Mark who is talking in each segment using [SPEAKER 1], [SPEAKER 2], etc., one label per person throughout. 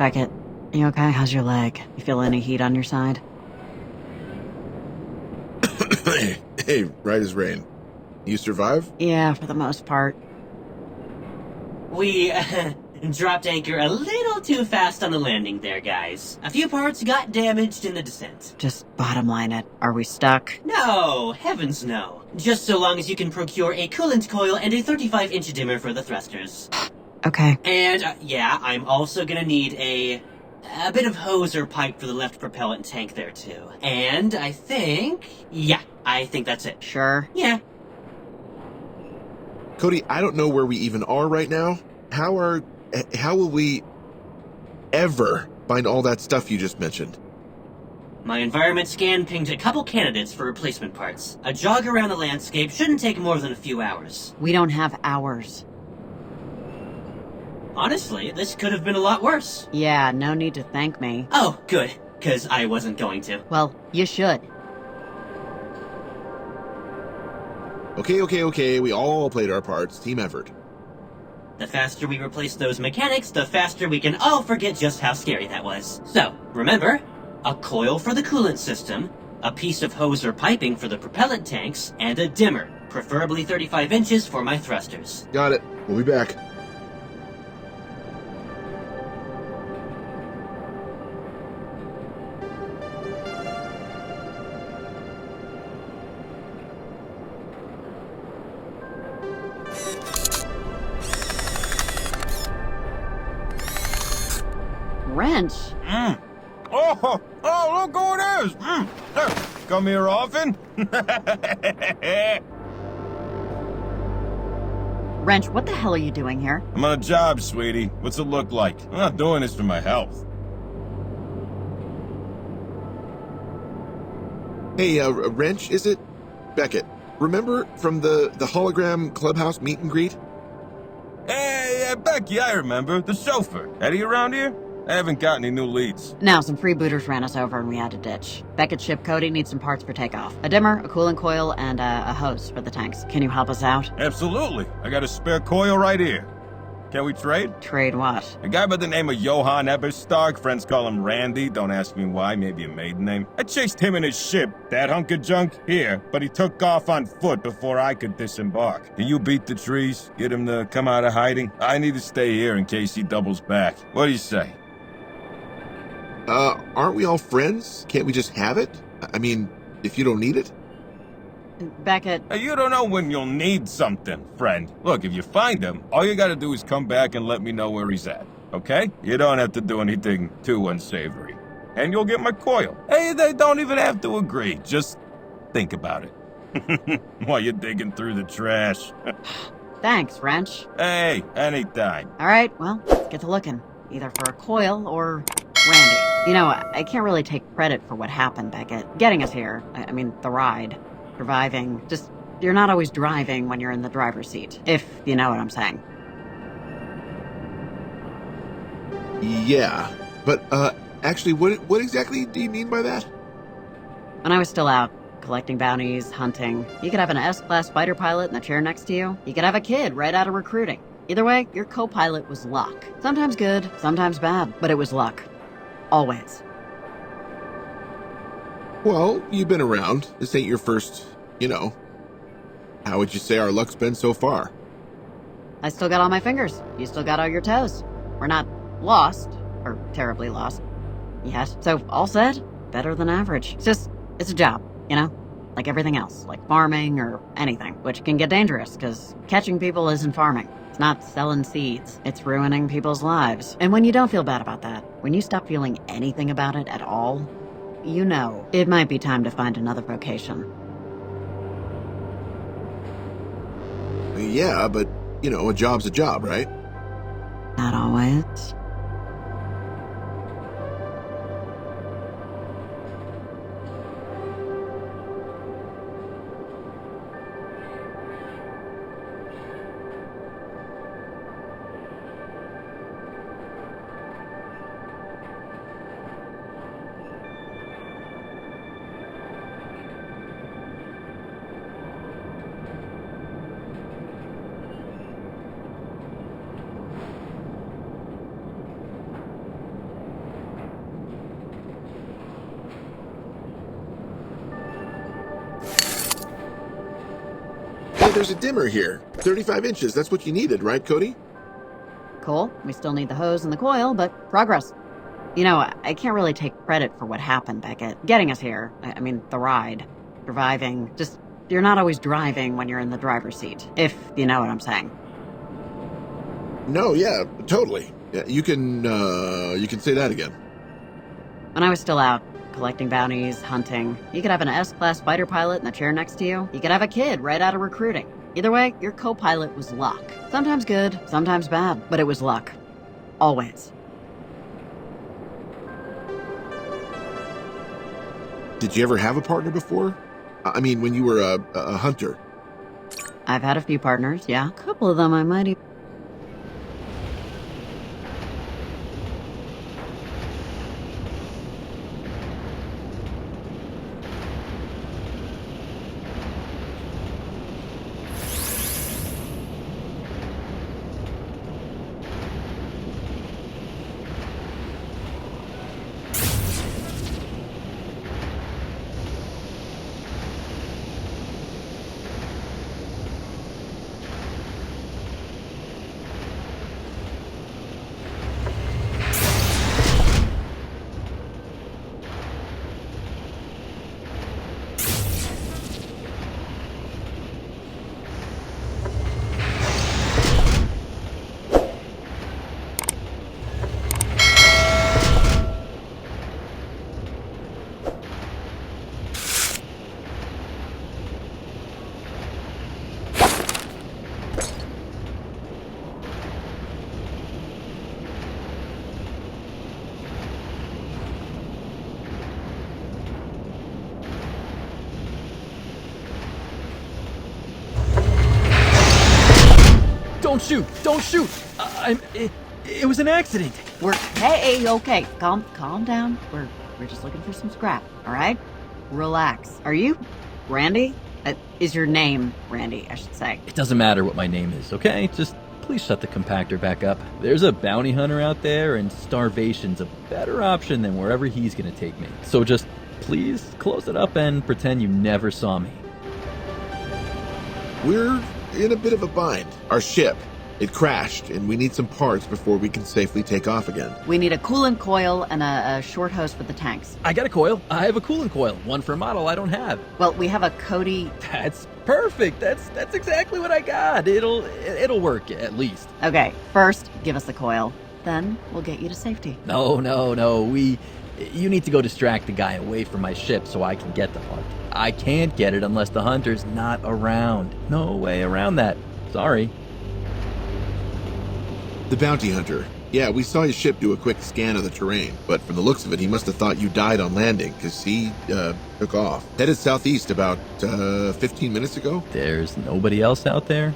[SPEAKER 1] Beckett, you okay? How's your leg? You feel any heat on your side?
[SPEAKER 2] Hey, right as rain. You survive?
[SPEAKER 1] Yeah, for the most part.
[SPEAKER 3] We dropped anchor a little too fast on the landing there, guys. A few parts got damaged in the descent.
[SPEAKER 1] Just bottom line it. Are we stuck?
[SPEAKER 3] No, heavens no. Just so long as you can procure a coolant coil and a 35-inch dimmer for the thrusters.
[SPEAKER 1] Okay.
[SPEAKER 3] And, yeah, I'm also gonna need a bit of hose or pipe for the left propellant tank there, too. And I think that's it.
[SPEAKER 1] Sure.
[SPEAKER 3] Yeah.
[SPEAKER 2] Cody, I don't know where we even are right now. How will we ever find all that stuff you just mentioned?
[SPEAKER 3] My environment scan pinged a couple candidates for replacement parts. A jog around the landscape shouldn't take more than a few hours.
[SPEAKER 1] We don't have hours.
[SPEAKER 3] Honestly, this could have been a lot worse.
[SPEAKER 1] Yeah, no need to thank me.
[SPEAKER 3] Oh, good, because I wasn't going to.
[SPEAKER 1] Well, you should.
[SPEAKER 2] Okay. We all played our parts. Team effort.
[SPEAKER 3] The faster we replace those mechanics, the faster we can all forget just how scary that was. So, remember, a coil for the coolant system, a piece of hose or piping for the propellant tanks, and a dimmer, preferably 35 inches for my thrusters.
[SPEAKER 2] Got it. We'll be back.
[SPEAKER 1] Wrench?
[SPEAKER 4] Oh, look who it is! Come here often?
[SPEAKER 1] Wrench, what the hell are you doing here?
[SPEAKER 4] I'm on a job, sweetie. What's it look like? I'm not doing this for my health.
[SPEAKER 2] Hey, Wrench, is it? Beckett, remember from the hologram clubhouse meet and greet?
[SPEAKER 4] Hey, Becky, I remember. The chauffeur. Eddy around here? I haven't got any new leads.
[SPEAKER 1] No, some freebooters ran us over and we had to ditch. Beckett's ship Cody needs some parts for takeoff. A dimmer, a coolant coil, and a hose for the tanks. Can you help us out?
[SPEAKER 4] Absolutely. I got a spare coil right here. Can we trade?
[SPEAKER 1] Trade what?
[SPEAKER 4] A guy by the name of Johann Eberstark, friends call him Randy, don't ask me why, maybe a maiden name. I chased him and his ship, that hunk of junk, here, but he took off on foot before I could disembark. Can you beat the trees? Get him to come out of hiding? I need to stay here in case he doubles back. What do you say?
[SPEAKER 2] Aren't we all friends? Can't we just have it? I mean, if you don't need it?
[SPEAKER 1] Beckett.
[SPEAKER 4] You don't know when you'll need something, friend. Look, if you find him, all you gotta do is come back and let me know where he's at, okay? You don't have to do anything too unsavory. And you'll get my coil. Hey, they don't even have to agree. Just think about it. While you're digging through the trash.
[SPEAKER 1] Thanks, Wrench.
[SPEAKER 4] Hey, anytime.
[SPEAKER 1] All right, well, let's get to looking. Either for a coil or Randy. You know, I can't really take credit for what happened, Beckett. Getting us here, I mean, the ride, surviving, just, you're not always driving when you're in the driver's seat, if you know what I'm saying.
[SPEAKER 2] Yeah, but, actually, what exactly do you mean by that?
[SPEAKER 1] When I was still out, collecting bounties, hunting, you could have an S-class fighter pilot in the chair next to you. You could have a kid right out of recruiting. Either way, your co-pilot was luck. Sometimes good, sometimes bad, but it was luck. Always.
[SPEAKER 2] Well, you've been around. This ain't your first, How would you say our luck's been so far?
[SPEAKER 1] I still got all my fingers. You still got all your toes. We're not lost, or terribly lost, yet. So, all said, better than average. It's a job, like everything else, like farming or anything, which can get dangerous, because catching people isn't farming. It's not selling seeds. It's ruining people's lives. And when you don't feel bad about that, when you stop feeling anything about it at all, it might be time to find another vocation.
[SPEAKER 2] Yeah, but, a job's a job, right?
[SPEAKER 1] Not always.
[SPEAKER 2] there's a dimmer here. 35 inches, that's what you needed, right, Cody?
[SPEAKER 1] Cool. We still need the hose and the coil, but progress. I can't really take credit for what happened, Beckett. Getting us here. I mean, the ride. Surviving. Just, you're not always driving when you're in the driver's seat. If you know what I'm saying.
[SPEAKER 2] No, yeah, totally. Yeah, you can say that again.
[SPEAKER 1] When I was still out, collecting bounties, hunting, you could have an S-class fighter pilot in the chair next to you. You could have a kid right out of recruiting. Either way, your co-pilot was luck. Sometimes good, sometimes bad, but it was luck. Always.
[SPEAKER 2] Did you ever have a partner before? I mean, when you were a hunter.
[SPEAKER 1] I've had a few partners, yeah. A couple of them I might even...
[SPEAKER 5] Don't shoot! Don't shoot! It was an accident.
[SPEAKER 1] Hey, okay. Calm down. We're just looking for some scrap, all right? Relax. Are you Randy? Is your name Randy, I should say.
[SPEAKER 5] It doesn't matter what my name is, okay? Just please shut the compactor back up. There's a bounty hunter out there, and starvation's a better option than wherever he's gonna take me. So just please close it up and pretend you never saw me.
[SPEAKER 2] We're in a bit of a bind. Our ship, it crashed, and we need some parts before we can safely take off again.
[SPEAKER 1] We need a coolant coil and a short hose for the tanks.
[SPEAKER 5] I got a coil. I have a coolant coil. One for a model I don't have.
[SPEAKER 1] Well, we have a Cody...
[SPEAKER 5] That's perfect. That's exactly what I got. It'll work, at least.
[SPEAKER 1] Okay, first, give us the coil. Then, we'll get you to safety.
[SPEAKER 5] No. You need to go distract the guy away from my ship so I can get the part. I can't get it unless the hunter's not around. No way around that. Sorry.
[SPEAKER 2] The bounty hunter. Yeah, we saw his ship do a quick scan of the terrain, but from the looks of it, he must have thought you died on landing, because he, took off. Headed southeast about, 15 minutes ago?
[SPEAKER 5] There's nobody else out there?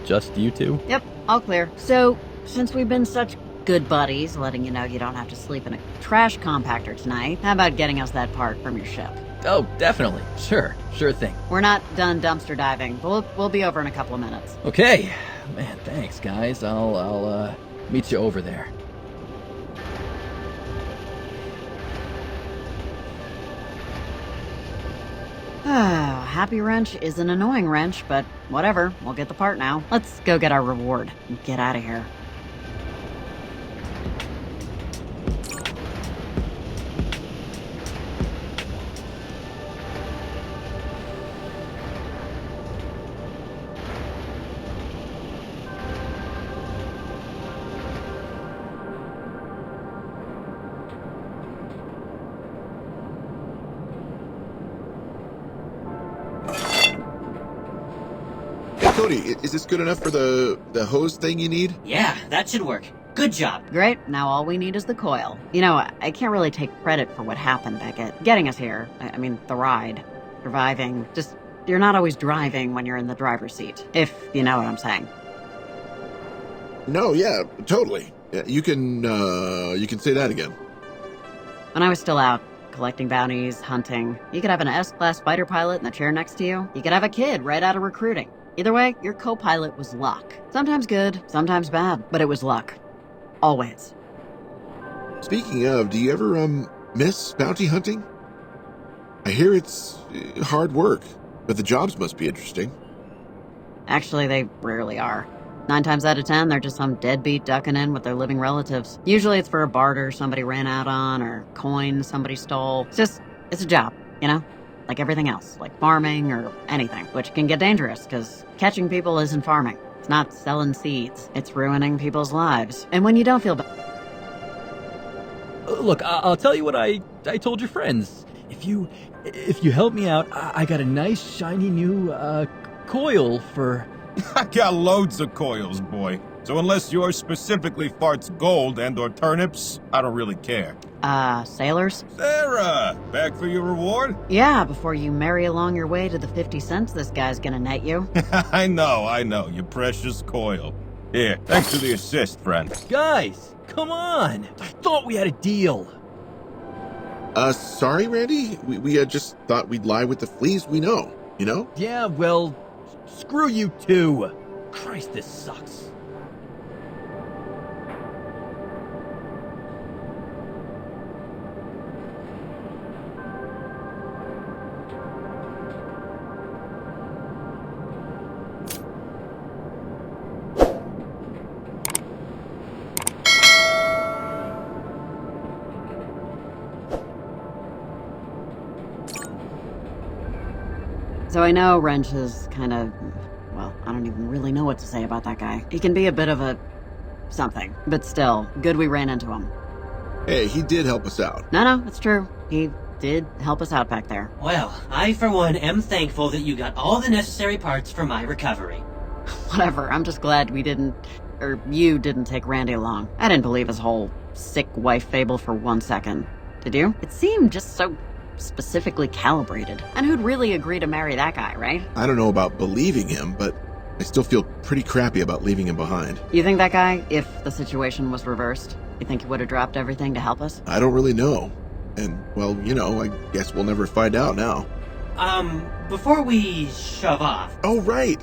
[SPEAKER 5] Just you two?
[SPEAKER 1] Yep, all clear. So, since we've been such good buddies, letting you know you don't have to sleep in a trash compactor tonight, how about getting us that part from your ship?
[SPEAKER 5] Oh, definitely. Sure thing.
[SPEAKER 1] We're not done dumpster diving. We'll be over in a couple of minutes.
[SPEAKER 5] Okay. Man, thanks, guys. I'll meet you over there.
[SPEAKER 1] Happy wrench is an annoying wrench, but whatever. We'll get the part now. Let's go get our reward and get out of here.
[SPEAKER 2] Cody, is this good enough for the hose thing you need?
[SPEAKER 3] Yeah, that should work. Good job.
[SPEAKER 1] Great, now all we need is the coil. I can't really take credit for what happened, Beckett. Getting us here, I mean, the ride. Surviving. Just, you're not always driving when you're in the driver's seat. If you know what I'm saying.
[SPEAKER 2] No, yeah, totally. Yeah, you can say that again.
[SPEAKER 1] When I was still out, collecting bounties, hunting, you could have an S-class fighter pilot in the chair next to you. You could have a kid right out of recruiting. Either way, your co-pilot was luck. Sometimes good, sometimes bad, but it was luck. Always.
[SPEAKER 2] Speaking of, do you ever, miss bounty hunting? I hear it's hard work, but the jobs must be interesting.
[SPEAKER 1] Actually, they rarely are. 9 times out of 10, they're just some deadbeat ducking in with their living relatives. Usually it's for a barter somebody ran out on or coin somebody stole. It's a job, you know? Like everything else, like farming or anything, which can get dangerous because catching people isn't farming. It's not selling seeds. It's ruining people's lives. And when you don't feel bad.
[SPEAKER 5] Look, I'll tell you what I told your friends. If you help me out, I got a nice shiny new coil for.
[SPEAKER 4] I got loads of coils, boy. So unless yours specifically farts gold and or turnips, I don't really care.
[SPEAKER 1] Sailors?
[SPEAKER 4] Serra, back for your reward?
[SPEAKER 1] Yeah, before you marry along your way to the 50 cents this guy's gonna net you.
[SPEAKER 4] I know, you precious coil. Here, thanks for the assist, friend.
[SPEAKER 5] Guys, come on! I thought we had a deal.
[SPEAKER 2] Sorry, Randy? We just thought we'd lie with the fleas we know, you know?
[SPEAKER 5] Yeah, well, screw you too. Christ, this sucks.
[SPEAKER 1] So I know Wrench is kind of, well, I don't even really know what to say about that guy. He can be a bit of a something, but still, good we ran into him.
[SPEAKER 2] Hey, he did help us out.
[SPEAKER 1] No, it's true. He did help us out back there.
[SPEAKER 3] Well, I for one am thankful that you got all the necessary parts for my recovery.
[SPEAKER 1] Whatever, I'm just glad we didn't, or you didn't take Randy along. I didn't believe his whole sick wife fable for 1 second. Did you? It seemed just so specifically calibrated. And who'd really agree to marry that guy, right?
[SPEAKER 2] I don't know about believing him, but I still feel pretty crappy about leaving him behind.
[SPEAKER 1] You think that guy, if the situation was reversed, you think he would have dropped everything to help us?
[SPEAKER 2] I don't really know. And, well, you know, I guess we'll never find out now.
[SPEAKER 3] Before we shove off.
[SPEAKER 2] Oh, right.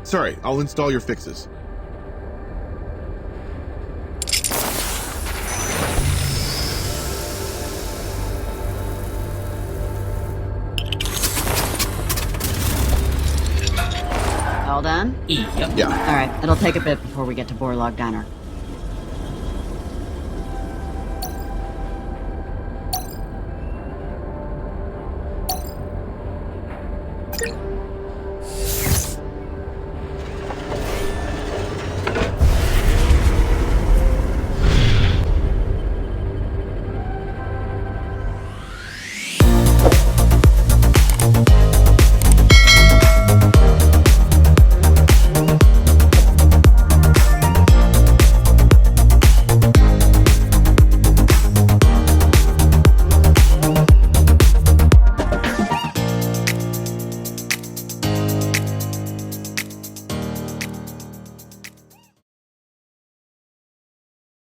[SPEAKER 2] Sorry, I'll install your fixes.
[SPEAKER 1] All done?
[SPEAKER 3] Yep.
[SPEAKER 2] Yeah.
[SPEAKER 1] Alright, it'll take a bit before we get to Borlaug Diner.